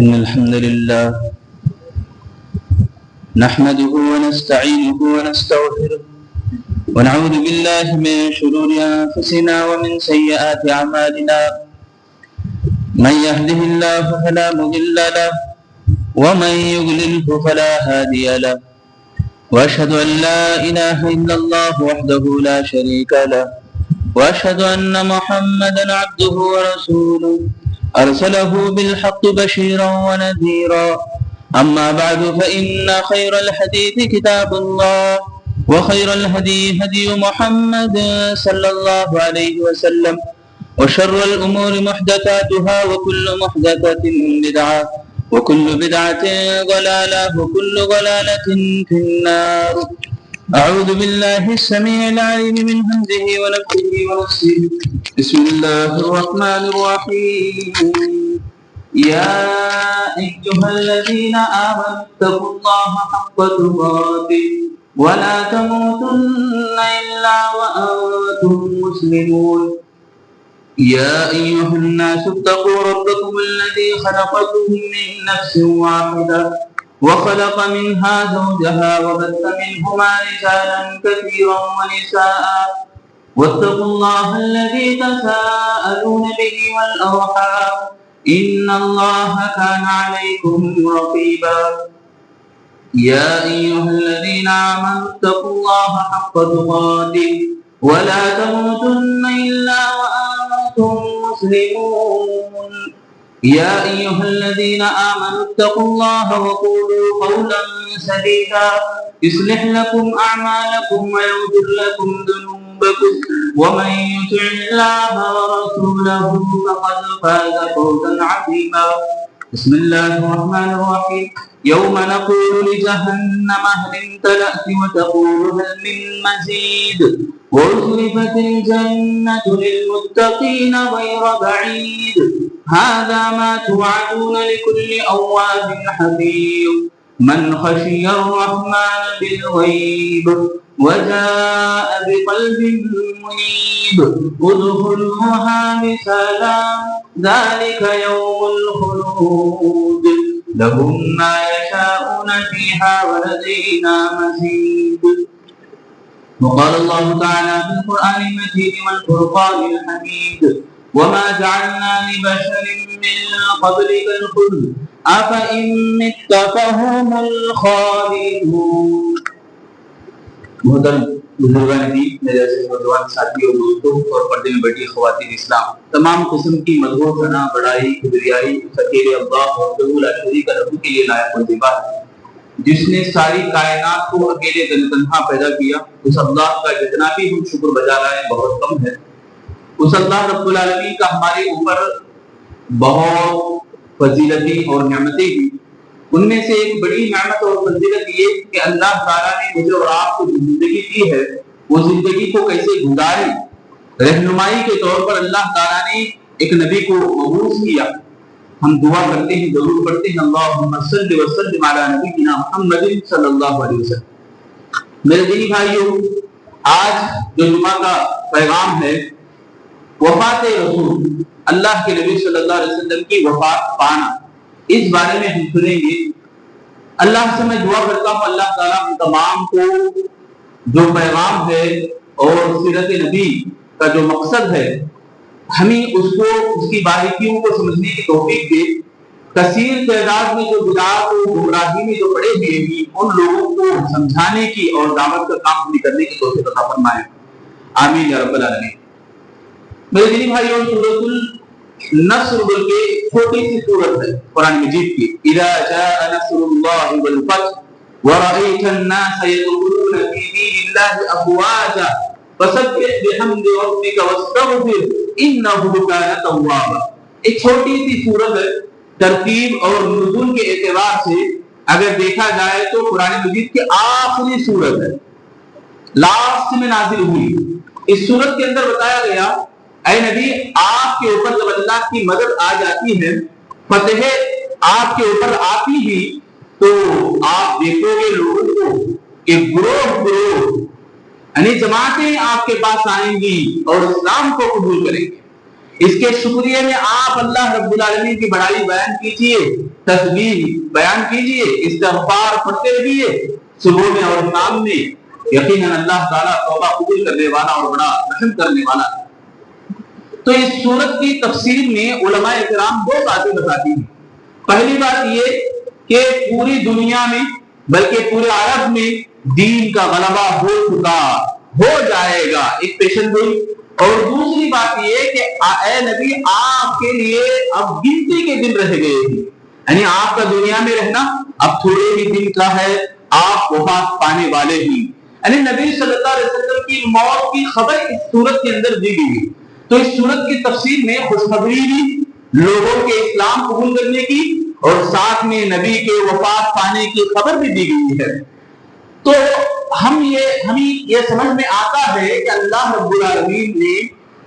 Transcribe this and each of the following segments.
إن الحمد لله نحمده ونستعينه ونستغفره ونعوذ بالله من شرور أنفسنا ومن سيئات أعمالنا من يهده الله فلا مضل له ومن يضلله فلا هادي له وأشهد أن لا إله إلا الله وحده لا شريك له وأشهد أن محمدا عبده ورسوله أرسله بالحق بشيرا ونذيرا أما بعد فإن خير الحديث كتاب الله وخير الهدي هدي محمد صلى الله عليه وسلم وشر الأمور محدثاتها وكل محدثة بدعة وكل بدعة ضلالة وكل ضلالة في النار. أعوذ بالله السميع العليم من همزه ونفخه ونفسه. بسم الله الرحمن الرحيم. يا أيها الذين آمنوا اتقوا الله حق تقاته ولا تموتن إلا وأنتم مسلمون. يا أيها الناس اتقوا ربكم الذي خلقكم من نفس واحدة وخلق منها زوجها وبث منهما رجالا كثيرا ونساء واتقوا الله الذي تساءلون به والأرحام إن الله كان عليكم رقيبا. يا أيها الذين آمنوا اتقوا الله حق تقاته ولا تموتن إلا وأنتم مسلمون. يا أيها الذين آمنوا اتقوا الله وقولوا قولا سديدا يصلح لكم أعمالكم ويغفر لكم ذنوبكم ومن يطع الله ورسوله فقد فاز فوزا عظيما. بسم الله الرحمن الرحيم. يوم نقول لجهنم هل امتلأت وتقول هل من مزيد وأزلفت الجنة للمتقين غير بعيد هذا ما توعدون لكل أواب حفيظ من خشي الرحمن بالغيب وجاء بقلب منيب ادخلوها بسلام ذلك يوم الخلود لهم ما يشاءون فيها ولدينا مزيد. وقال الله تعالى في القرآن المجيد والفرقان الحميد وما جعلنا لبشر من قبلك الخلد أفإن مت فهم الخالدون. محترم بزرگان دین، میرے ایسے نوجوان ساتھیوں، دوستوں اور پردے میں بیٹھی خواتین اسلام، تمام قسم کی مدح، ثنا، بڑائی، کبریائی اس اکیلے اللہ وحدہ لا شریک لہ کے لیے لائق و زیبا ہے، جس نے ساری کائنات کو اکیلے تنہا پیدا کیا. اس اللہ کا جتنا بھی ہم شکر بجا رہے ہیں بہت کم ہے. اس اللہ رب العالمین کا ہمارے اوپر بہت فضیلتیں اور نعمتیں ہیں. ان میں سے ایک بڑی نعمت اور فضیلت یہ کہ اللہ تعالیٰ نے مجھے اور آپ کو جو زندگی دی ہے وہ زندگی کو کیسے گزارے، رہنمائی کے طور پر اللہ تعالیٰ نے ایک نبی کو مبعوث کیا. ہم دعا کرتے ہیں، ضرور پڑھتے ہیں، اللہم صلی وسلم علی نبینا محمد صلی اللہ علیہ وسلم. میرے دینی بھائیوں، آج جو جمعہ کا پیغام ہے وفات رسول اللہ کے نبی صلی اللہ علیہ وسلم کی وفات پانا، اس بارے میں ہم سنیں گے. اللہ سے میں دعا کرتا ہوں اللہ تعالیٰ ہم تمام کو جو پیغام ہے اور سیرت نبی کا جو مقصد ہے ہمیں اس کو، اس کی باریکیوں کو سمجھنے کی توفیق دے. کثیر تعداد میں جو بدعات و گمراہی میں جو پڑے ہوئے ہیں ان لوگوں کو سمجھانے کی اور دعوت کا کام بھی کرنے کی توفیق عطا فرمائے. آمین یا رب العالمین. میرے دینی بھائیوں، سورۃ النصر بول کے چھوٹی سی سورت ہے قرآن مجید کی. اذا جاء نصر اللہ والفتح ورأيت الناس يدخلون في دين الله افواجا فسبح بحمد ربك واستغفر انه كان توابا. ایک چھوٹی سی سورت ہے. ترتیب اور نزول کے اعتبار سے اگر دیکھا جائے تو قرآن مجید کی آخری سورت ہے، لاسٹ میں نازل ہوئی. اس سورت کے اندر بتایا گیا اے نبی آپ کے اوپر جب اللہ کی مدد آ جاتی ہے، فتح آپ کے اوپر آتی ہی، تو آپ دیکھو گے لوگوں کو کہ گروہ یعنی جماعتیں آپ کے پاس آئیں گی اور اسلام کو قبول کریں گے. اس کے شکریہ میں آپ اللہ رب العالمین کی بڑائی بیان کیجئے، تسبیح بیان کیجئے، استغفار پڑھتے رہیے صبح میں اور شام میں۔ یقیناً اللہ تعالیٰ توبہ قبول کرنے والا اور بڑا رحم کرنے والا ہے۔ تو اس سورت کی تفسیر میں علماء کرام دو باتیں بتاتی ہیں۔ پہلی بات یہ کہ پوری دنیا میں بلکہ پورے عرب میں دین کا غلبہ ہو چکا، ہو جائے گا، ایک پیشن گوئی۔ اور دوسری بات یہ کہ اے نبی آپ کے لیے اب گنتی کے دن رہ گئے ہیں، یعنی آپ کا دنیا میں رہنا اب تھوڑے ہی دن کا ہے، آپ وفات پانے والے ہی۔ یعنی نبی صلی اللہ علیہ وسلم کی موت کی خبر اس سورت کے اندر دی گئی۔ تو اس سورت کی تفسیر میں خوشخبری بھی لوگوں کے اسلام قبول کرنے کی اور ساتھ میں نبی کے وفات پانے کی خبر بھی دی گئی ہے۔ تو ہمیں یہ سمجھ میں آتا ہے کہ اللہ رب العالمین نے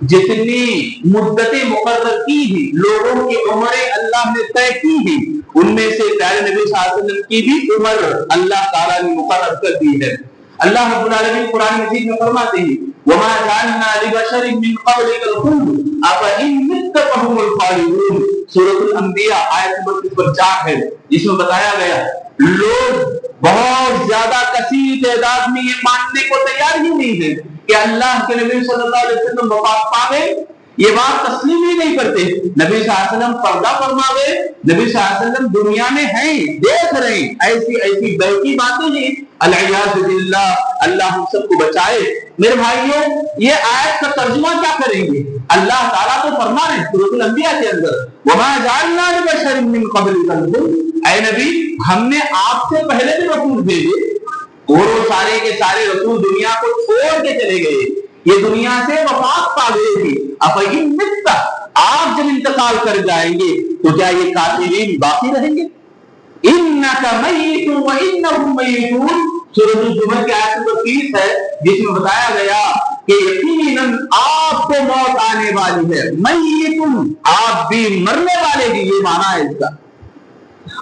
جتنی مدتیں مقرر کی ہیں، لوگوں کی عمریں اللہ نے طے کی ہیں، ان میں سے پیارے نبی صلی اللہ علیہ وسلم کی بھی عمر اللہ تعالیٰ نے مقرر کر دی ہے۔ اللہ رب العالمین قرآن مجید میں فرماتے ہیں وَمَا جَعَلْنَا لِبَشَرٍ مِّن قَبْلِكَ الْخُلْدَ أَفَإِن مِّتَّ فَهُمُ الْخَالِدُونَ۔ سورۃ الانبیاء آیت نمبر 4 ہے، جس میں بتایا گیا لوگ بہت زیادہ کثیر تعداد میں یہ ماننے کو تیار ہی نہیں ہے کہ اللہ کے نبی صلی اللہ علیہ وسلم وفات پا گئے، یہ بات تسلیم ہی نہیں کرتے۔ نبی صلی اللہ علیہ وسلم پردہ فرما گئے، نبی صلی اللہ علیہ وسلم دنیا میں ہیں، دیکھ رہے ہیں، ایسی بیٹھی باتیں ہیں، العیاذ باللہ، اللہ ہم سب کو بچائے۔ میرے بھائیوں، یہ آیت کا ترجمہ کیا کریں گے؟ اللہ تعالیٰ تو فرما رہے ہیں سورۃ الانبیاء کے اندر وَمَا جَعَلْنَا لِبَشَرٍ مِّن قَبْلِكَ الْخُلْدَ، اے نبی ہم نے آپ سے پہلے بھی رسول بھیجے اور وہ سارے کے سارے رسول دنیا کو چھوڑ کے چلے گئے، یہ دنیا سے وفات پا گئے تھے۔ اَفَإِن مِتَّ، آپ جب انتقال کر جائیں گے تو کیا یہ کافرین باقی رہیں گے؟ إِنَّكَ مَيِّتٌ وَإِنَّهُم مَّيِّتُونَ، سورۃ الزمر کی آیت نمبر 30 ہے، جس میں بتایا گیا کہ یقیناً آپ کو موت آنے والی ہے، میتن، آپ بھی مرنے والے ہیں، یہ معنی ہے اس کا۔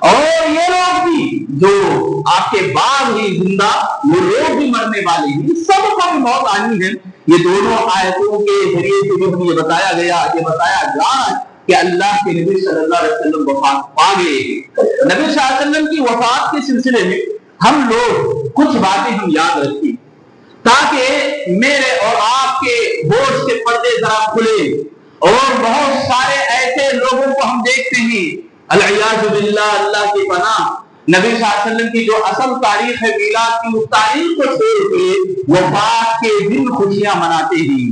اور یہ لوگ بھی جو آپ کے بعد ہی زندہ، وہ لوگ بھی مرنے والے ہیں، سب کو بھی موت آنی ہے۔ یہ دونوں آیتوں کے ذریعے سے جو ہمیں بتایا گیا، یہ بتایا جا رہا ہے کہ اللہ کے نبی صلی اللہ علیہ وسلم وفات پا گئے ہیں۔ نبی صلی اللہ علیہ وسلم کی وفات کے سلسلے میں ہم لوگ کچھ باتیں ہم یاد رکھیں تاکہ میرے اور آپ کے ہوش کے پردے ذرا کھلے۔ اور بہت سارے ایسے لوگوں کو ہم دیکھتے ہیں، العیاذ باللہ، اللہ کی پناہ، نبی صلی اللہ علیہ وسلم کی جو اصل تاریخ ہے میلاد کی، اس تاریخ کو چھوڑ کے وفات کے دن خوشیاں مناتے ہیں۔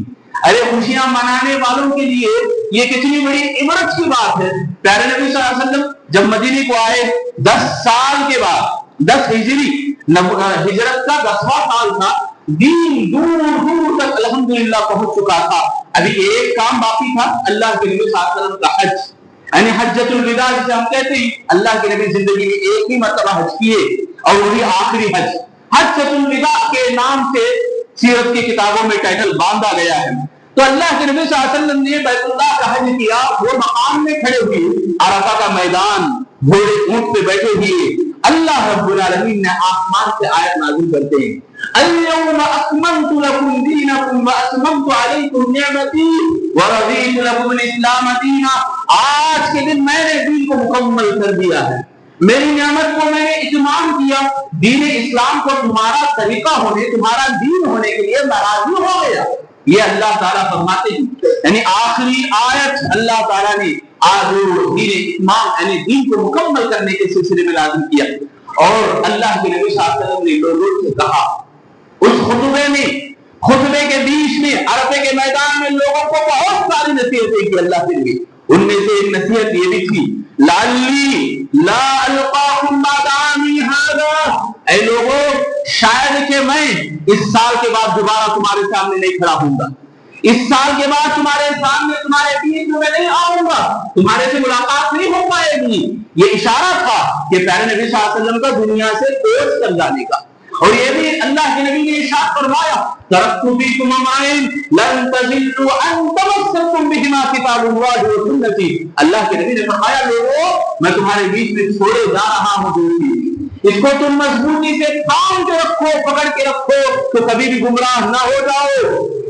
ارے خوشیاں منانے والوں کے لیے یہ کتنی بڑی عبرت کی بات ہے۔ پیارے نبی صلی اللہ علیہ وسلم جب مدینے کو آئے 10 سال کے بعد، 10 ہجری، ہجرت کا 10واں سال تھا، دین دور دور تک الحمدللہ پہنچ چکا تھا۔ ابھی ایک کام باقی تھا، اللہ کے نبی صلی اللہ علیہ وسلم کا حج، یعنی حجۃ الوداع جسے ہم کہتے ہیں۔ اللہ کے نبی زندگی میں ایک ہی مرتبہ حج کیے اور وہی آخری حج، حجۃ الوداع کے نام سے سیرت کی کتابوں میں ٹائٹل باندھا گیا ہے۔ تو اللہ کے نبی صلی اللہ علیہ وسلم نے بیت اللہ کا حج کیا، وہ مقام میں کھڑے ہوئے، عرفہ کا میدان، گھوڑے اونٹ پہ بیٹھے ہوئے، اللہ رب العالمین نے آسمان سے آیت نازل کرتے ہیں، اليوم اکملت لکم دینکم واتممت علیکم نعمتی ورضیت لکم الاسلام دینا۔ آج کے دن میں نے دین کو مکمل کر دیا ہے، میری نعمت کو میں نے اتمام کیا، دین اسلام کو تمہارا طریقہ ہونے، تمہارا دین ہونے کے لیے میں راضی ہو گیا۔ یہ اللہ تعالیٰ فرماتے ہیں، یعنی آخری آیت اللہ تعالیٰ نے آج دین اتمام یعنی دین کو مکمل کرنے کے سلسلے میں نازل کیا۔ اور اللہ کے نبی صلی اللہ علیہ وسلم نے لوگوں سے کہا، اس خطبے میں، خطبے کے بیچ میں، عرفے کے میدان میں لوگوں کو بہت ساری نصیحتیں کی اللہ کے لیے۔ ان میں سے ایک نصیحت یہ بھی تھی، لعلی لا القاکم بعد عامی ھذا، اے لوگوں شاید کہ میں اس سال کے بعد دوبارہ تمہارے سامنے نہیں کھڑا ہوں گا، اس سال کے بعد تمہارے سامنے تمہارے بیچ میں نہیں آؤں گا، تمہارے سے ملاقات نہیں ہو پائے گی۔ یہ اشارہ تھا کہ پیارے نبی صلی اللہ علیہ وسلم کا دنیا سے کوچ کر جانے کا۔ اور یہ بھی اللہ کے نبی نے ارشاد فرمایا، ترکت فیکم امرین لن تضلوا ان تمسکتم بہما کتاب اللہ و سنتی۔ اللہ کے نبی نے فرمایا، لوگوں میں تمہارے بیچ میں چھوڑے جا رہا ہوں دو چیز، اس کو تم مضبوطی سے تھام کے رکھو، پکڑ کے رکھو تو کبھی بھی گمراہ نہ ہو جاؤ۔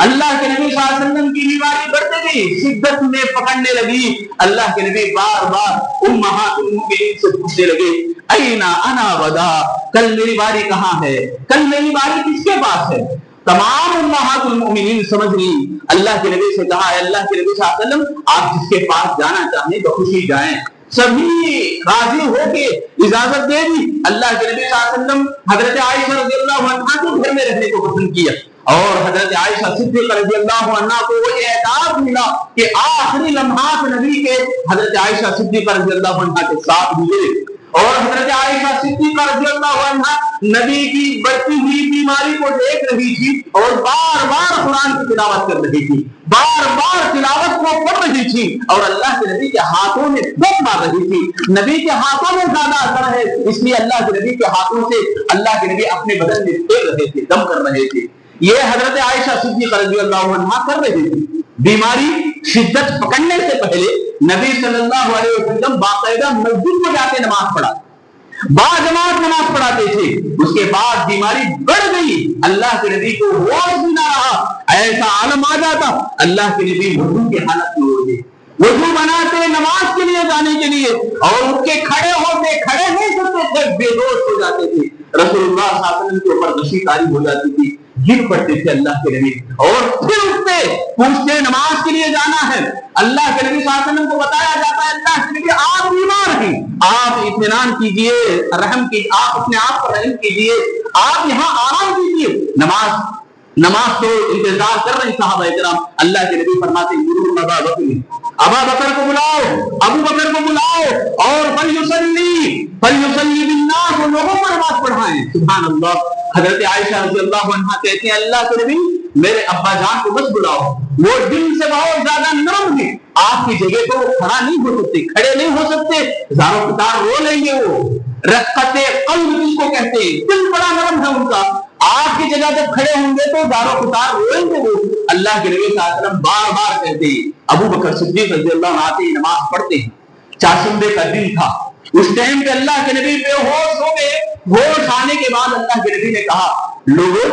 اللہ کے نبی صلی اللہ علیہ وسلم کی بیماری بڑھتے گئی، شدت میں پکڑنے لگی۔ اللہ کے نبی بار بار امہات المؤمنین سے پوچھنے لگے اینا انا غدا، کل میری باری کہاں ہے، کل میری باری کس کے پاس ہے؟ تمام امہات المؤمنین سمجھ گئی۔ اللہ کے نبی سے کہا، اللہ کے نبی صلی اللہ علیہ وسلم آپ جس کے پاس جانا چاہیں بخوشی جائیں۔ سبھی راضی ہو کے اجازت دے دی۔ اللہ کے نبی صلی اللہ علیہ وسلم حضرت عائشہ رضی اللہ عنہا کے گھر میں رہنے کو پسند کیا، اور حضرت عائشہ صدیقہ رضی اللہ عنہا کو وہ اعزاز ملا کہ آخری لمحات نبی کے حضرت عائشہ صدیقہ رضی اللہ عنہا کے ساتھ ہوئے، اور حضرت عائشہ صدیقہ رضی اللہ عنہا نبی کی بڑھتی ہوئی بیماری کو دیکھ رہی تھی اور بار بار قرآن کی تلاوت کر رہی تھی، بار بار تلاوت کو پڑھ رہی تھی، اور اللہ کے نبی کے ہاتھوں میں دم مار رہی تھی۔ نبی کے ہاتھوں میں زیادہ اثر ہے، اس لیے اللہ کے نبی کے ہاتھوں سے اللہ کے نبی اپنے بدن میں پھیر رہے تھے، دم کر رہے تھے۔ یہ حضرت عائشہ صدیقہ رضی اللہ عنہا کر رہی تھی۔ بیماری شدت پکڑنے سے پہلے نبی صلی اللہ علیہ وسلم باقاعدہ مسجد میں جا کے نماز پڑھا، باجماعت نماز پڑھاتے تھے۔ اس کے بعد بیماری بڑھ گئی، اللہ کے نبی کو ہوش بھی نہ رہا، ایسا عالم آ جاتا، اللہ کے نبی وضو کی حالت میں ہو گئے، وضو بناتے نماز کے لیے جانے کے لیے، اور اٹھ کے کھڑے ہوتے، کھڑے نہیں سکتے تھے، بے ہوش ہو جاتے تھے۔ رسول اللہ صلی اللہ علیہ وسلم کے اوپر غشی طاری ہو جاتی تھی، گر پڑتے تھے اللہ کے نبی، اور پھر اٹھتے پوچھتے نماز کے لیے جانا ہے۔ اللہ کے نبی صلی اللہ علیہ وسلم کو بتایا جاتا ہے اللہ کے نبی آپ بیمار ہیں، آپ اطمینان کیجئے، رحم کی آپ اپنے آپ پر رحم کیجئے، آپ یہاں آرام کیجئے۔ نماز تو انتظار کر رہے صحابہ کرام۔ اللہ کے نبی فرماتے ہیں ابا بکر کو بلاؤ، ابو بکر کو بلاؤ، اور فلیصلی بالناس، لوگوں کو نماز پڑھائیں۔ سبحان اللہ۔ حضرت عائشہ رضی اللہ عنہا کہتے ہیں اللہ کے نبی میرے ابا جان کو بس بلاؤ، وہ دل سے بہت زیادہ نرم ہے، آپ کی جگہ تو کھڑا نہیں ہو سکتے، کھڑے نہیں ہو سکتے، زاروں قطار رو لیں گے، وہ رقت قلب جس کو کہتے ہیں، دل بڑا نرم ہے ان کا، آپ کی جگہ جب کھڑے ہوں گے تو زاروں قطار روئیں گے وہ۔ اللہ کے نبی صلی اللہ علیہ وسلم بار بار کہتے ہیں۔ ابو بکر صدیق رضی اللہ عنہ آتے ہی نماز پڑھتے ہیں، چاشمبے کا دن تھا، اس ٹائم پہ اللہ کے نبی بے ہوش ہو گئے۔ ہوش آنے کے بعد اللہ کے نبی نے کہا لوگوں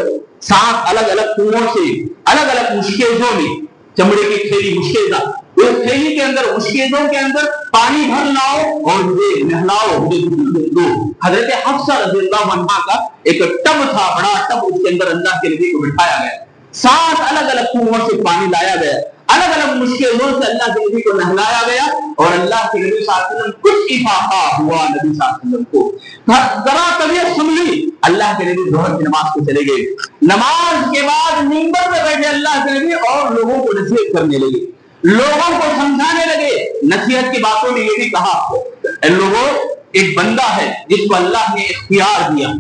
7 الگ الگ کنووں سے الگ الگ مشکیزوں میں، چمڑے کی تھیلی مشکیزہ، اس تھیلی کے اندر مشکیزوں کے اندر پانی بھر لاؤ اور مجھے نہلاؤ، مجھے دو۔ حضرت حفصہ رضی اللہ عنہا کا ایک ٹب تھا، بڑا ٹب، اس کے اندر اللہ کے نبی کو بٹھایا گیا، 7 الگ الگ کنووں سے پانی لایا گیا، الگ الگ مشکلوں سے اللہ کے نبی کو نہلایا گیا، اور اللہ کے نبی صلی اللہ علیہ وسلم کچھ افاقہ ہوا نبی صلی اللہ علیہ وسلم کو، ذرا طبیعت سن لی۔ اللہ کے نبی ظہر کی نماز کو چلے گئے، نماز کے بعد منبر پہ بیٹھے اللہ کے نبی اور لوگوں کو نصیحت کرنے لگے، لوگوں کو سمجھانے لگے۔ نصیحت کی باتوں میں یہ بھی کہا اے لوگوں، ایک بندہ ہے جس کو اللہ نے اختیار دیا،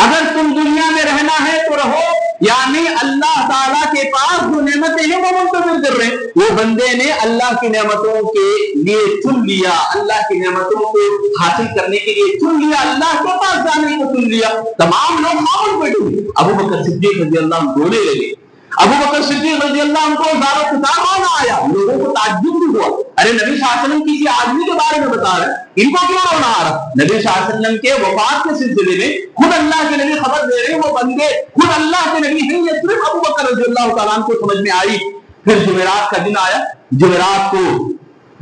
اگر تم دنیا میں رہنا ہے تو رہو، یعنی اللہ تعالیٰ کے پاس جو نعمتیں ہیں وہ منتظر کر رہے ہیں، وہ بندے نے اللہ کی نعمتوں کے لیے چن لیا، اللہ کی نعمتوں کو حاصل کرنے کے لیے چن لیا، اللہ کے پاس جانے کو چن لیا۔ تمام لوگ خاموش بیٹھے ہوئے۔ ابو بکر صدیق رضی اللہ عنہ رونے لگے۔ ابو بکر صدیق رضی اللہ عنہ کو زاروں قطار رونا آیا، لوگوں کو تعجب بھی ہوا، ارے نبی صلی اللہ علیہ وسلم کسی آدمی کے بارے میں بتا رہے ہیں، ان کو کیوں رونا آ رہا؟ نبی صلی اللہ علیہ وسلم کے وفات کے سلسلے میں خود اللہ کے نبی خبر دے رہے ہیں، وہ بندے خود اللہ کے نبی ہیں، یہ صرف ابو بکر رضی اللہ تعالیٰ عنہ کو سمجھ میں آئی۔ پھر جمعرات کا دن آیا، جمعرات کو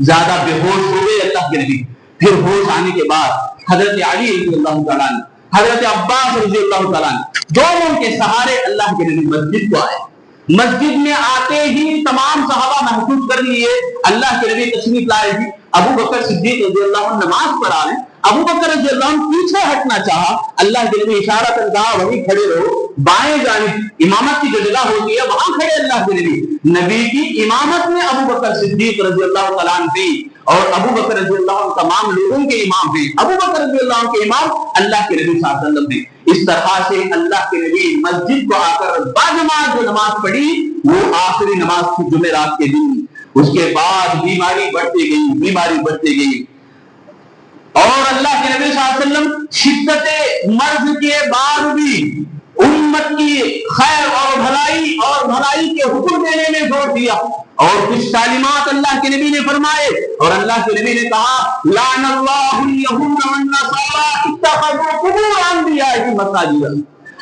زیادہ بے ہوش ہو گئے اللہ کے نبی۔ پھر ہوش آنے کے بعد حضرت علی رضی اللہ تعالیٰ عنہ، حضرت عباس رضی اللہ تعالیٰ عنہ، دونوں کے سہارے اللہ کے نبی مسجد کو آئے۔ مسجد میں آتے ہی تمام صحابہ محسوس کر لیے اللہ کے نبی تشریف لائے تھے۔ ابو بکر صدیق رضی اللہ عنہ نماز پڑھا رہے، ابو بکر رضی اللہ عنہ پیچھے ہٹنا چاہا، اللہ کے نبی اشارہ کر کہا وہیں کھڑے رہو، بائیں جانب امامت کی جو جگہ ہوتی ہے وہاں کھڑے اللہ کے نبی۔ نبی کی امامت میں ابو بکر صدیق رضی اللہ تعالیٰ عنہ تھی، اور ابو بکر رضی اللہ عنہ تمام لوگوں کے امام ہیں، ابو بکر رضی اللہ عنہ کے امام اللہ کے نبی صلی اللہ علیہ وسلم ہیں۔ اس طرح سے اللہ کے نبی مسجد کو آ کر باجماعت جو نماز پڑھی وہ آخری نماز تھی جمعرات کے دن۔ اس کے بعد بیماری بڑھتی گئی، بیماری بڑھتی گئی، اور اللہ کے نبی صلی اللہ علیہ وسلم شدت مرض کے بعد بھی امت کی خیر اور بھلائی کے حکم دینے میں زور دیا، اور کچھ تعلیمات اللہ کے نبی نے فرمائے، اور اللہ کے نبی نے کہا لعن اللہ الیہود والنصارى اتخذوا قبور انبیاء مساجد۔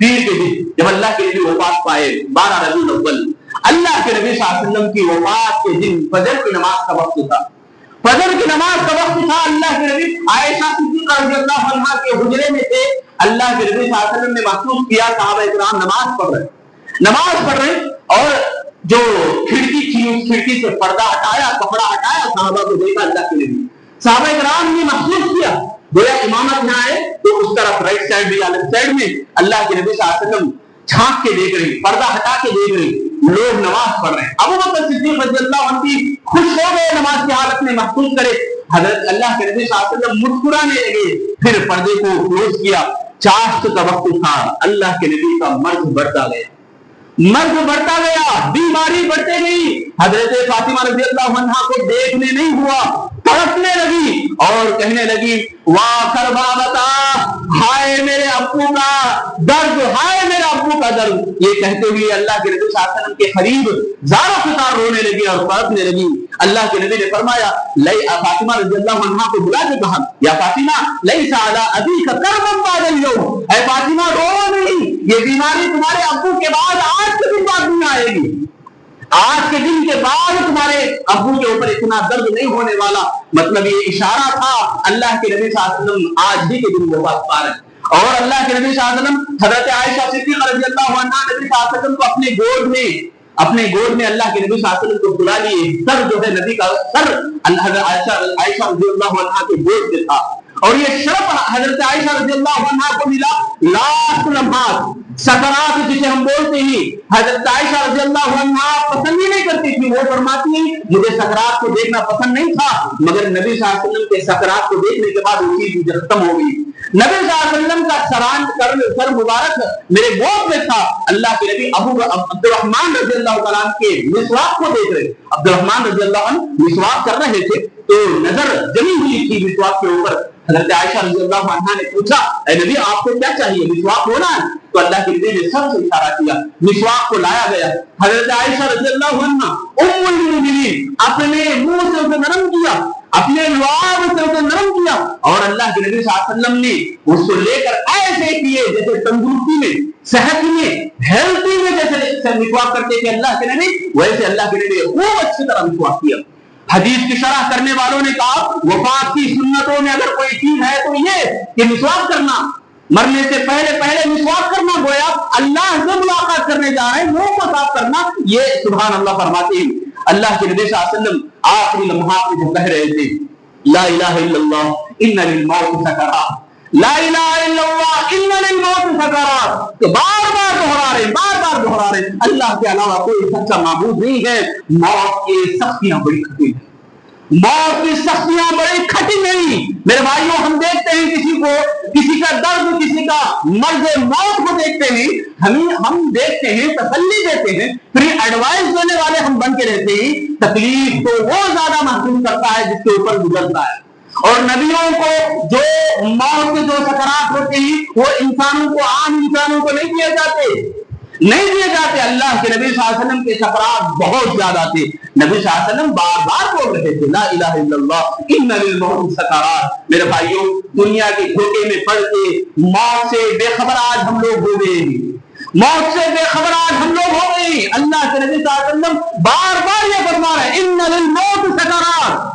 پیر کے دن جب اللہ کے نبی وفات پائے 12 ربیع الاول، اللہ کے نبی صلی اللہ علیہ وسلم کی وفات کے دن فجر کی نماز کا وقت تھا، فجر کی نماز کا وقت تھا۔ اللہ کے نبی عائشہ صدیقہ رضی اللہ عنہا کے حجرے میں تھے، اللہ کے نبی صلی اللہ علیہ وسلم نے محسوس کیا صحابہ کرام نماز پڑھ رہے اور جو کھڑکی تھی اس کھڑکی سے پردہ ہٹایا، کپڑا ہٹایا، صحابہ کو دیکھا اللہ کے نبی، صحابہ کرام نے محسوس کیا گویا امامت یہاں ہے تو اس طرف رائٹ سائڈ میں یا لیفٹ سائڈ میں اللہ کے نبی صلی اللہ علیہ وسلم چھانک کے دیکھ رہے، پردہ ہٹا کے دیکھ رہے، لوگ نماز پڑھ رہے ہیں۔ ابو بکر صدیق رضی اللہ عنہ بھی خوش ہو گئے نماز کی حالت میں محسوس کرے، حضرت اللہ کے نبی صلی اللہ علیہ وسلم مسکرانے لگے، پھر پردے کو کلوز کیا۔ چاشت کا وقت تھا، اللہ کے نبی کا مرض بڑھتا گیا، بیماری بڑھتے گئی، حضرت فاطمہ رضی اللہ عنہا کو دیکھنے نہیں ہوا، تڑپنے لگی اور کہنے لگی واہ کربابتا، ہائے میرے ابو کا درد، ہائے میرے ابو کا درد۔ یہ کہتے ہوئے اللہ کے نبی صلی اللہ علیہ وسلم کے قریب زار و فطار رونے لگی اور تڑپنے لگی۔ اللہ کے نبی نے فرمایا فاطمہ رضی اللہ عنہا کو بلا کے کہا یا فاطمہ لیس علی ابیک کرب بعد اليوم، اے فاطمہ رو نہیں، یہ بیماری تمہارے ابو کے بعد آج کے دن بعد نہیں آئے گی، آج کے دن کے بعد تمہارے ابو کے اوپر اتنا درد نہیں ہونے والا۔ مطلب یہ اشارہ تھا اللہ کے نبی صلی اللہ علیہ وسلم آج ہی کے دن وفات پا رہے ہیں۔ اور اللہ کے نبی صلی اللہ علیہ وسلم حضرت عائشہ صدیقہ رضی اللہ عنہا نبی صلی اللہ علیہ وسلم کو اپنے گود میں اللہ کے نبی صلی اللہ علیہ وسلم کو بلا لیے، سر جو ہے نبی کا سر عائشہ رضی اللہ عنہا کے گود میں تھا، اور یہ شرف حضرت عائشہ رضی اللہ عنہا کو ملا۔ لاسٹ لمحات سکرات جسے ہم بولتے ہیں، حضرت عائشہ رضی اللہ عنہا پسند ہی نہیں کرتی تھی، وہ فرماتی ہیں مجھے سکرات کو دیکھنا پسند نہیں تھا، مگر نبی صلی اللہ علیہ وسلم کے سکرات کو دیکھنے کے بعد وہ چیز مجھے ختم ہو گئی۔ نبی صلی اللہ علیہ وسلم کا سر مبارک میرے گود میں تھا، اللہ کے نبی عبد الرحمن رضی اللہ عنہ کے مسواک کو دیکھ رہے، عبد الرحمن رضی اللہ عنہ مسواک کر رہے تھے تو نظر جمی ہوئی تھی مسواک کے اوپر۔ حضرت عائشہ رضی اللہ عنہا نے پوچھا اے نبی آپ کو کیا چاہیے، مسواک ہونا ہے؟ تو اللہ کے نبی نے سر سے اشارہ کیا، مسواک کو لایا گیا۔ حضرت عائشہ رضی اللہ عنہا ام المؤمنین اپنے منہ سے اسے نرم کیا، اپنے لعاب سے اسے نرم کیا، اور اللہ کے نبی صلی اللہ علیہ وسلم نے اس کو لے کر ایسے کیے جیسے تندرستی میں، صحت میں، ہیلتھی میں جیسے مسواک کرتے تھے اللہ کے نبی، ویسے اللہ کے نبی خوب اچھی طرح مسواک کیا۔ حدیث کی شرح کرنے والوں نے کہا وفات کی سنتوں میں اگر کوئی چیز ہے تو یہ کہ مسواک کرنا، مرنے سے پہلے مسواک کرنا، گویا اللہ سے ملاقات کرنے جا رہے ہیں، منہ کو صاف کرنا، یہ سبحان اللہ فرماتے ہیں۔ اللہ کے نبی صلی اللہ علیہ وسلم آخری لمحات میں جو کہہ رہے تھے لا الہ الا اللہ ان للموت سکرات، لا الہ الا اللہ ان للموت سکرات، تو بار بار دہرا رہے ہیں اللہ کے علاوہ کوئی سچا معبود نہیں ہے، موت کی سختیاں بڑی کٹھن ہیں، موت کی سختیاں بڑی کٹھن نہیں۔ میرے بھائیوں ہم دیکھتے ہیں کسی کا درد، کسی کا مرض موت کو دیکھتے ہیں، ہم دیکھتے ہیں، تسلی دیتے ہیں، پھر ایڈوائز دینے والے ہم بن کے رہتے ہیں۔ تکلیف تو وہ زیادہ محسوس کرتا ہے جس کے اوپر گزرتا ہے، اور نبیوں کو جو موت کے جو سکرات ہوتے ہیں وہ انسانوں کو، عام انسانوں کو نہیں دیے جاتے۔ اللہ کے نبی صلی اللہ علیہ وسلم کے سکرات بہت زیادہ تھے، نبی صلی اللہ علیہ وسلم بار بار بول رہے تھے لا الہ الا اللہ ان للموت سکرات۔ میرے بھائیوں دنیا کے دھوکے میں پڑ کے موت سے بے خبر آج ہم لوگ ہو گئے ہیں، موت سے بے خبر آج ہم لوگ ہو گئے ہیں۔ اللہ کے نبی صلی اللہ علیہ وسلم بار بار یہ فرما رہے ہیں ان للموت سکرات،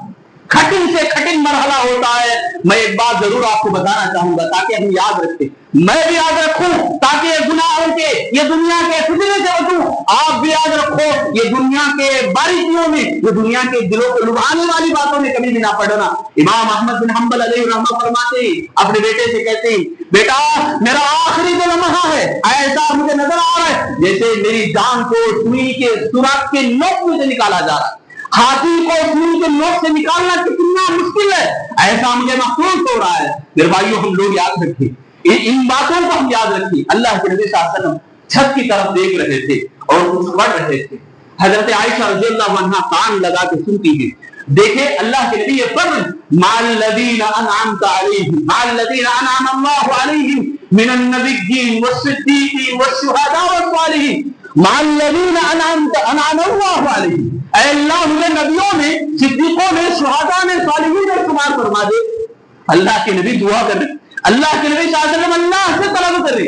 کٹن سے کٹن مرحلہ ہوتا ہے۔ میں ایک بات ضرور آپ کو بتانا چاہوں گا تاکہ ہم یاد رکھیں، میں بھی یاد رکھوں تاکہ یہ گناہوں کے، یہ دنیا کے فتنے سے بچوں، آپ بھی یاد رکھو یہ دنیا کے باریکیوں میں، یہ دنیا کے دلوں کو لبھانے والی باتوں میں کبھی بھی نہ پڑنا۔ امام احمد بن حنبل علیہ رحمہ فرماتے ہیں، اپنے بیٹے سے کہتے ہیں بیٹا میرا آخری جو لمحہ ہے ایسا مجھے نظر آ رہا ہے جیسے میری جان کو سوئی کے سوراخ کے نوک میں سے نکالا جا رہا ہے، ہاتھی کو سوئی کے نوک سے نکالنا کتنا مشکل ہے، ایسا مجھے محسوس ہو رہا ہے۔ میرے بھائیوں ہم لوگ یاد رکھیں، ان باتوں کو ہم یاد رکھیں۔ اللہ کے نبی صلی اللہ علیہ وسلم چھت کی طرف دیکھ رہے تھے اور کچھ پڑھ رہے تھے، حضرت عائشہ رضی اللہ عنہا کان لگا کے سنتی ہیں، دیکھیں اللہ کے نبی یہ پڑھ مال الذین انعمت علیہم، مال الذین انعم اللہ علیہم من النبیین والصدیقین والشہداء والصالحین، مال الذین انعم اللہ علیہم، اے اللہ مجھے نبیوں میں، صدیقوں میں، شہداء میں، صالحین میں شمار فرما دے۔ اللہ کے نبی دعا کر رہے، اللہ کے نبی صلی اللہ علیہ وسلم اللہ سے طلب کر رہے،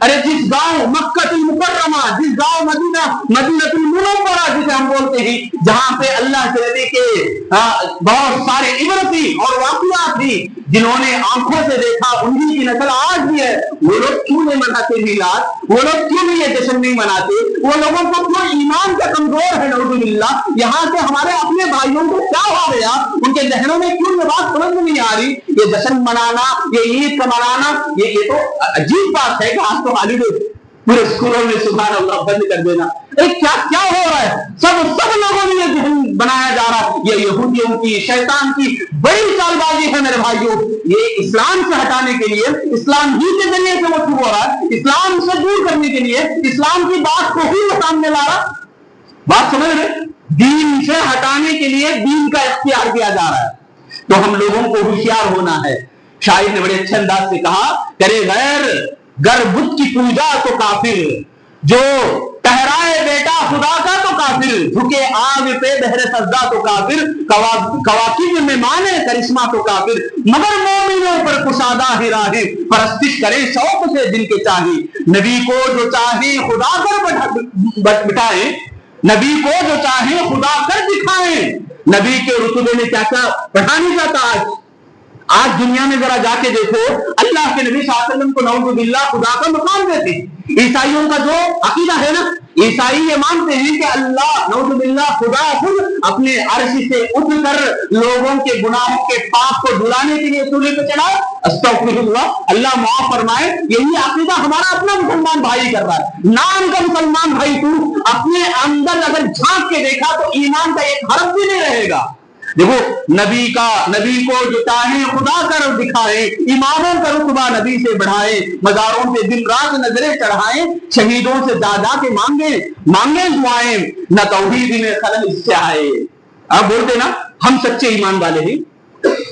ارے جس گاؤں مکہ المکرمہ، جس گاؤں مدینہ المنورہ جسے ہم بولتے ہیں، جہاں پہ اللہ کے نبی کے بہت سارے عبرتی اور واقعات تھی، جنہوں نے آنکھوں سے دیکھا، انہی کی نسل آج بھی ہے، وہ لوگ کیوں نہیں مناتے میلاد؟ وہ لوگ کیوں نہیں یہ جشن نہیں مناتے؟ وہ لوگوں کو کیوں ایمان کا کمزور ہے نعوذ باللہ؟ یہاں سے ہمارے اپنے بھائیوں کو کیا ہو گیا؟ ان کے ذہنوں میں کیوں یہ بات سمجھ نہیں آ رہی؟ یہ جشن منانا، یہ عید کا منانا، یہ تو عجیب بات ہے کہ آج تو ہالیڈے پورے اسکولوں میں سبحان اللہ بند کر دینا۔ کیا کیا ہو رہا ہے؟ سب لوگوں نے یہ ذہن بنایا جا رہا ہے، یہ یہودیوں کی، شیطان کی بڑی چال بازی ہے میرے بھائیوں۔ یہ اسلام سے ہٹانے کے لیے، اسلام ہی کے ذریعے سے وہ شروع ہو رہا ہے، اسلام سے دور کرنے کے لیے، اسلام کی بات کو ہی وہ سامنے لا رہا۔ بات سمجھ رہے؟ دین سے ہٹانے کے لیے دین کا اختیار کیا جا رہا ہے۔ تو ہم لوگوں کو ہوشیار ہونا ہے۔ شاعر نے بڑے اچھے انداز سے کہا، کرے غیر گر بت کی پوجا تو کافر، جو ٹہرائے بیٹا خدا کا تو کافر، جھکے آگ پہ بہر سجدہ تو کافر، کواکب میں مانے کرشمہ تو کافر، مگر مومنوں پر کشادہ ہی راہیں، پرستش کرے شوق سے دل کے چاہی، نبی کو جو چاہے خدا کر بٹھائیں، نبی کو جو چاہے خدا کر دکھائیں۔ نبی کے رتبے میں کیا کیا بڑھا نہیں جاتا۔ آج دنیا میں ذرا جا کے دیکھو، اللہ کے نبی صلی اللہ علیہ وسلم کو نعوذ باللہ خدا کا مقام دیتے ہیں۔ عیسائیوں کا جو عقیدہ ہے نا، عیسائی یہ مانتے ہیں کہ اللہ نعوذ باللہ خدا خود اپنے عرش سے اٹھ کر لوگوں کے گناہوں کے پاپ کو دھلانے کے لیے سولی پہ چڑھا، استغفر اللہ، اللہ معاف فرمائے۔ یہی عقیدہ ہمارا اپنا مسلمان بھائی کر رہا ہے۔ نام کا مسلمان بھائی، تو اپنے اندر اگر جھانک کے دیکھا تو ایمان کا ایک حرف بھی نہیں رہے گا۔ دیکھو، نبی کو جو چاہے خدا کر دکھائے، اماموں کا رتبہ نبی سے بڑھائے، مزاروں پہ دن رات نظریں چڑھائیں، شہیدوں سے جا کے مانگے دعائیں، نہ توحید میں خلل اس سے آئے۔ آپ بولتے نا ہم سچے ایمان والے ہیں،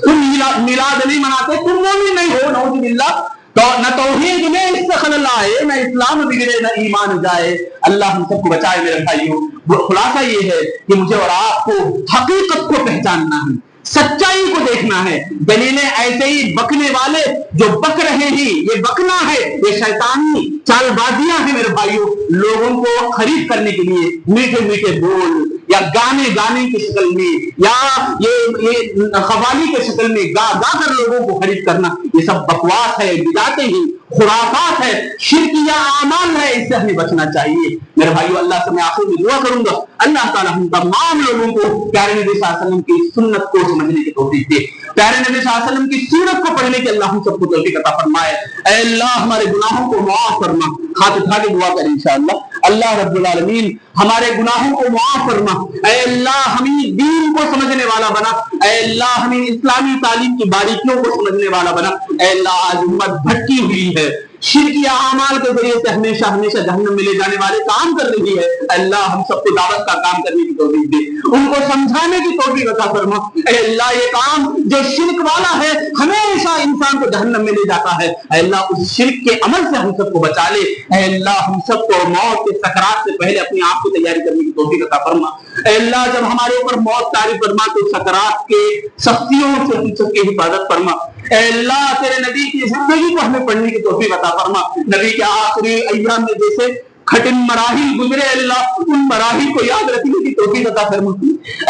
تم میلاد نہیں مناتے، تم مومن نہیں ہو نعوذ باللہ، تو نہ توحید میں اس سے خلل آئے، نہ اسلام بگڑے، نہ ایمان جائے۔ اللہ ہم سب کو بچائے میرے بھائیوں۔ خلاصہ یہ ہے کہ مجھے اور آپ کو حقیقت کو پہچاننا ہے، سچائی کو دیکھنا ہے۔ دلیلیں ایسے ہی بکنے والے جو بک رہے ہیں، یہ بکنا ہے، یہ شیطانی چال بازیاں ہیں میرے بھائیوں، لوگوں کو خرید کرنے کے لیے میٹھے میٹھے بول یا گانے کی شکل میں یا یہ قوالی کے شکل میں گا کر لوگوں کو خرید کرنا، یہ سب بکواس ہے، بدعتیں ہیں، خرافات ہے، شرکیہ اعمال ہے، اس سے ہمیں بچنا چاہیے میرے بھائیو۔ اللہ سے میں آخر میں دعا کروں گا، اللہ تعالی ہم تمام لوگوں کو پیارے نبی صلی اللہ علیہ وسلم کی سنت کو سمجھنے کی توفیق دے، پیارے نبی صلی اللہ علیہ وسلم کی سیرت کو پڑھنے کی اللہ ہم سب کو توفیق عطا فرمائے۔ اے اللہ ہمارے گناہوں کو معاف فرما، ہاتھ اٹھا کے دعا کریں انشاءاللہ۔ اللہ رب العالمین ہمارے گناہوں کو معاف فرما، اے اللہ ہمیں دین کو سمجھنے والا بنا، اے اللہ ہمیں اسلامی تعلیم کی باریکیوں کو سمجھنے والا بنا۔ اے اللہ آج امت بھٹکی ہوئی ہے، شرکیہ اعمال کے ذریعے سے ہمیشہ جہنم میں لے جانے والے کام کر رہی ہے۔ اللہ ہم سب کو دعوت کا کام کرنے کی توفیق دے، ان کو سمجھانے کی توفیق عطا فرما۔ اے اللہ یہ کام جو شرک والا ہے ہمیشہ انسان کو جہنم میں لے جاتا ہے، اے اللہ اس شرک کے عمل سے ہم سب کو بچا لے۔ اے اللہ ہم سب کو موت کے سکرات سے پہلے اپنی آپ کو تیاری کرنے کی توفیق عطا فرما۔ اے اللہ جب ہمارے اوپر موت طاری فرما تو سکرات کے سختیوں سے ہم سب کی حفاظت فرما۔ اے اللہ تیرے نبی کی زندگی کو ہمیں پڑھنے کی توفیق عطا فرما، نبی کے آخری ایام میں جیسے کھٹن مراحل گزرے اللہ ان مراحل کو یاد رکھنے کی توفیق عطا فرما۔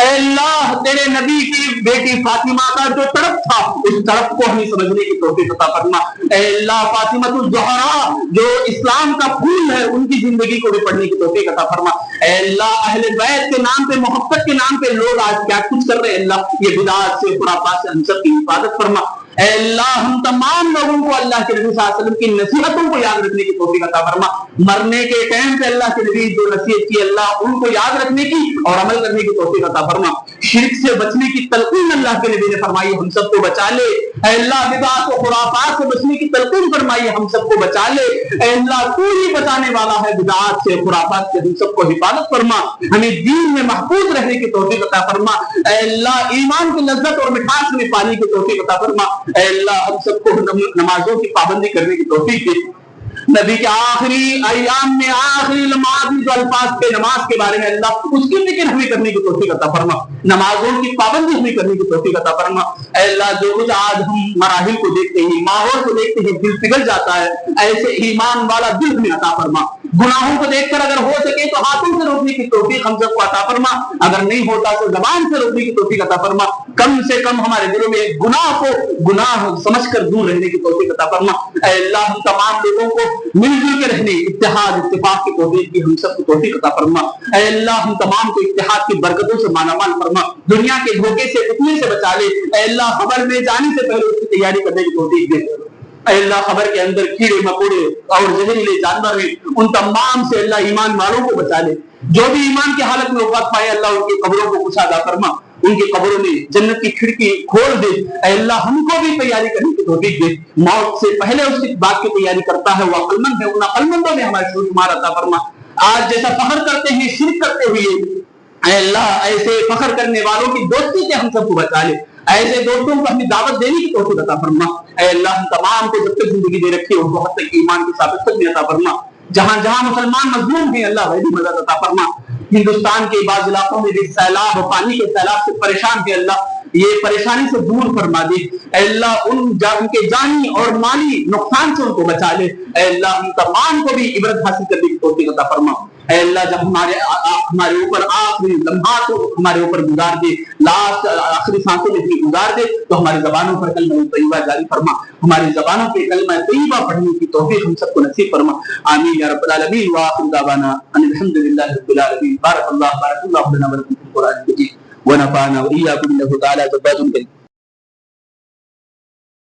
اے اللہ تیرے نبی کی بیٹی فاطمہ کا جو طرف تھا اس طرف کو ہمیں سمجھنے کی توفیق عطا فرما۔ اے اللہ فاطمہ الزہرا جو اسلام کا پھول ہے ان کی زندگی کو بھی پڑھنے کی توفیق عطا فرما۔ اے اللہ اہل بیت کے نام پہ محبت کے نام پہ لوگ آج کیا کچھ کر رہے ہیں، اللہ یہ بدعات سے خرافات سے ہم سب کی حفاظت فرما۔ اے اللہ ہم تمام لوگوں کو اللہ کے نبی صلی اللہ علیہ وسلم کی نصیحتوں کو یاد رکھنے کی توفیق عطا فرما۔ مرنے کے ٹائم پہ اللہ کے نبی جو نصیحت کی اللہ ان کو یاد رکھنے کی اور عمل کرنے کی توفیق عطا فرما۔ شرک سے بچنے کی تلقین اللہ کے نبی نے فرمائی، ہم سب کو بچا لے۔ اے اللہ بدعات و خرافات سے بچنے کی تلقین فرمائی، ہم سب کو بچا لے۔ اے اللہ تو ہی بچانے والا ہے، بدعات سے خرافات سے ہم سب کو حفاظت فرما، ہمیں دین میں محفوظ رہنے کی توفیق عطا فرما۔ اے اللہ ایمان کی لذت اور مٹھاس میں پانے کی توفیق عطا فرما۔ اے اللہ ہم سب کو نمازوں کی پابندی کرنے کی توفیق دے۔ نبی کے آخری ایام میں آخری لمحات میں جو الفاظ کے نماز کے بارے میں اللہ اس کی فکر ہمیں کرنے کی توفیق عطا فرما، نمازوں کی پابندی ہمیں کرنے کی توفیق عطا فرما۔ اے اللہ جو کچھ آج ہم مراحل کو دیکھتے ہیں، ماحول کو دیکھتے ہیں، دل پگھل جاتا ہے، ایسے ایمان والا دل ہمیں عطا فرما۔ گناہوں کو دیکھ کر اگر ہو سکے تو ہاتھوں سے روکنے کی توفیق ہم سب کو عطا فرما، اگر نہیں ہوتا تو زبان سے روکنے کی توفیق عطا فرما۔ کم سے کم ہمارے دلوں میں گناہ کو گناہ سمجھ کر دور رہنے کی توفیق عطا فرما۔ اے اللہ ہم تمام لوگوں کو مل جل کے رہنے، اتحاد اتفاق کی توفیق کی ہم سب کو توفیق عطا فرما۔ اے اللہ ہم تمام کو اتحاد کی برکتوں سے مالا مال فرما، دنیا کے دھوکے سے فتنے سے بچا لے۔ اے اللہ خبر میں جانے سے پہلے اس کی تیاری کرنے کی توفیق دے۔ اے اللہ خبر کے اندر کیڑے مکوڑے اور زہریلے جانور ہیں، ان تمام سے اللہ ایمان والوں کو بچا لے۔ جو بھی ایمان کی حالت میں وفات پائے اللہ ان کی قبروں کو کشادہ فرما، ان کی قبروں میں جنت کی کھڑکی کھول دے۔ اے اللہ ہم کو بھی تیاری کرنے کی توفیق دے، موت سے پہلے اس کی بات کی تیاری کرتا ہے وہ عقل مند ہے، ان عقل مندوں میں ہمارے شمار عطا فرما۔ آج جیسا فخر کرتے ہیں شرک کرتے ہوئے، اے اللہ ایسے فخر کرنے والوں کی دوستی سے ہم سب کو بچا لے، ایسے دوستوں کو اپنی دعوت دینے کی توفیق عطا فرما۔ اے اللہ ہم تمام کو جب تک زندگی دے رکھی ان کو حد تک ایمان کی ثابت میں عطا فرما۔ جہاں جہاں مسلمان مظلوم ہیں اللہ غیبی مدد عطا فرما۔ ہندوستان کے بعض علاقوں میں بھی سیلاب اور پانی کے سیلاب سے پریشان ہے اللہ، یہ پریشانی سے دور فرما دے۔ اے اللہ ان کے جانی اور مالی نقصان سے ان کو بچا لے۔ اے اللہ ہم تمام کو بھی عبرت حاصل کرنے کی توفیق عطا فرما۔ اے اللہ جب ہمارے اوپر آخری لمحات ہمارے اوپر گزار دے، لاسٹ آخری سانسوں میں بھی گزار دے تو ہماری زبانوں پر کلمہ طیبہ جاری فرما، ہماری زبانوں پہ کلمہ طیبہ پڑھنے کی توفیق ہم سب کو نصیب فرما۔ آمین یا رب العالمین، وآخر دعوانا ان الحمد للہ رب العالمین۔ بارک اللہ لنا ولکم فی القرآن المجید ونفعنا وإياكم إنه تعالى جواد كريم۔